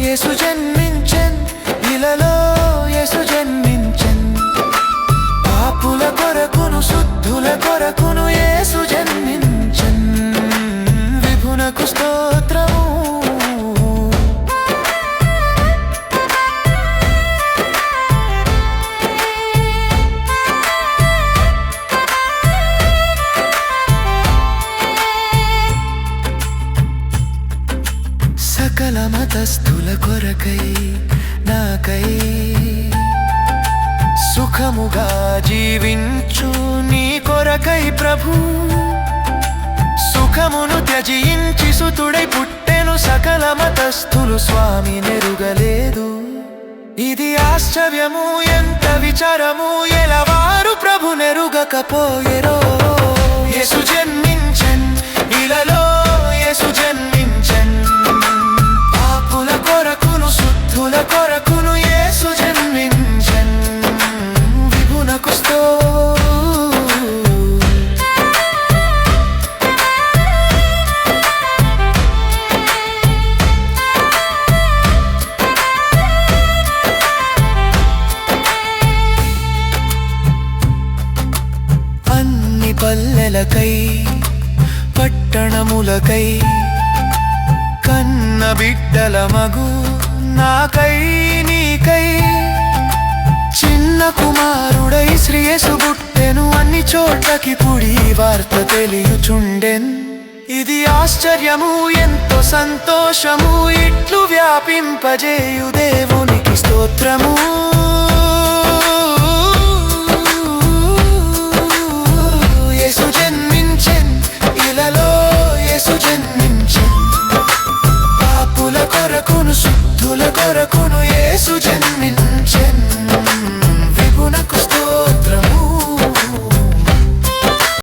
యేసు జన్మించెన్, ఇలలో యేసు జన్మించెన్. పాపుల కొరకును శుద్ధుల కొరకును యేసు జన్మించెన్. విభునకు స్తోత్రము. సకల మతస్థుల కొరకై నాకై సుఖముగా జీవించు నీ కొరకై ప్రభు. సుఖమును త్యజించి సుతుడై పుట్టెను. సకల మతస్థులు స్వామి నెరుగలేదు. ఇది ఆశ్చర్యము, ఎంత విచారము, ఎలవారు ప్రభు నెరుగకపోయెరో. యేసు జన్మించెన్, ఇలలో యేసు జన్మించెన్. పాపుల కొరకును శుద్ధుల కొరకును యేసు జన్మించెన్. విభునకు అన్ని పల్లెలకై పట్టణములకై కన్న బిడ్డల మగు నాకై నీకై చిన్న కుమారుడై శ్రీయేసు పుట్టెను. అన్ని చోట్లకి పుడి వార్త తెలియుచుండెన్. ఇది ఆశ్చర్యము, ఎంతో సంతోషము, ఇట్లు వ్యాపింపజేయు దేవునికి స్తోత్రము. యేసు జన్మించెన్, ఇలలో యేసు జన్మించెన్. పాపుల కొరకును శుద్ధుల కొరకును యేసు జన్మించెన్.